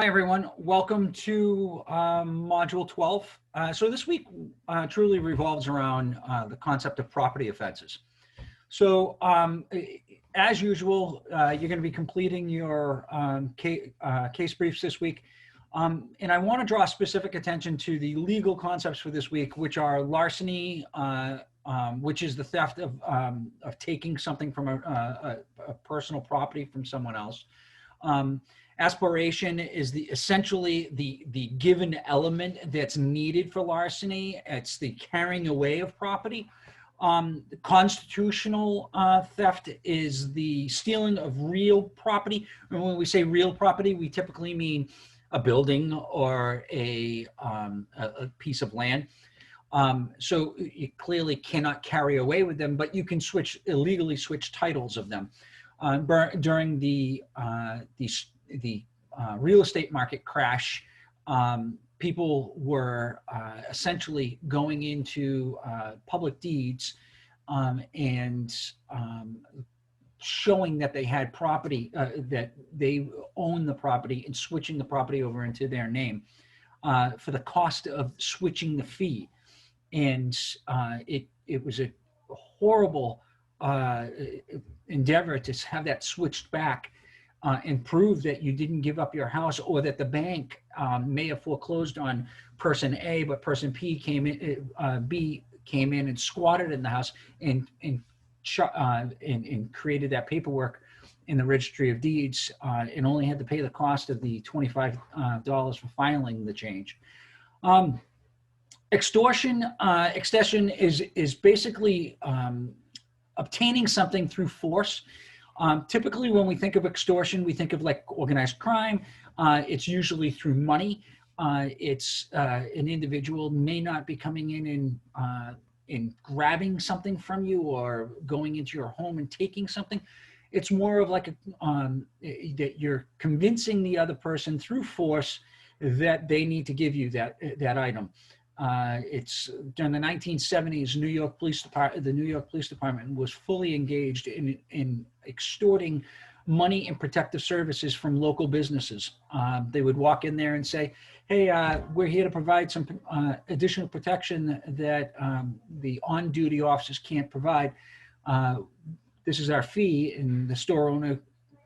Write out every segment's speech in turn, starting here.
Hi, everyone. Welcome to Module 12. So this week truly revolves around the concept of property offenses. So as usual, you're going to be completing your case briefs this week. And I want to draw specific attention to the legal concepts for this week, which are larceny, which is the theft of taking something from a personal property from someone else. Aspiration is essentially the given element that's needed for larceny. It's the carrying away of property. Constitutional theft is the stealing of real property. And when we say real property, we typically mean a building or a piece of land. So you clearly cannot carry away with them, but you can illegally switch titles of them. During the real estate market crash, people were essentially going into public deeds and showing that they had property, that they own the property, and switching the property over into their name for the cost of switching the fee. And it was a horrible endeavor to have that switched back and prove that you didn't give up your house, or that the bank may have foreclosed on person A, but person B came in and squatted in the house and created that paperwork in the Registry of Deeds, and only had to pay the cost of the $25 for filing the change. Extortion is basically obtaining something through force. Typically, when we think of extortion, we think of like organized crime. It's usually through money. It's an individual may not be coming in and grabbing something from you or going into your home and taking something. It's more of like that you're convincing the other person through force that they need to give you that item. It's during the 1970s, the New York Police Department was fully engaged in extorting money and protective services from local businesses. They would walk in there and say, hey, we're here to provide some additional protection that the on-duty officers can't provide. This is our fee. And the store owner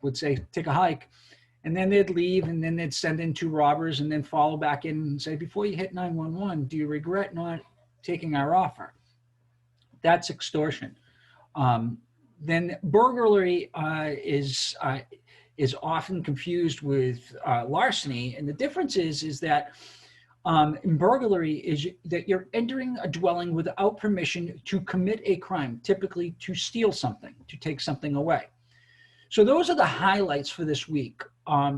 would say, take a hike. And then they'd leave, and then they'd send in two robbers and then follow back in and say, before you hit 911, do you regret not taking our offer? That's extortion. Then burglary is often confused with larceny. And the difference is that in burglary is that you're entering a dwelling without permission to commit a crime, typically to steal something, to take something away. So those are the highlights for this week.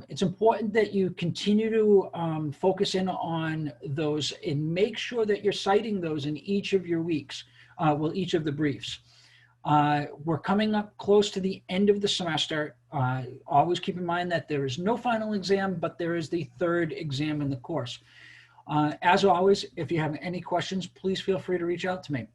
It's important that you continue to focus in on those and make sure that you're citing those in each of your weeks, each of the briefs. We're coming up close to the end of the semester. Always keep in mind that there is no final exam, but there is the third exam in the course. As always, if you have any questions, please feel free to reach out to me.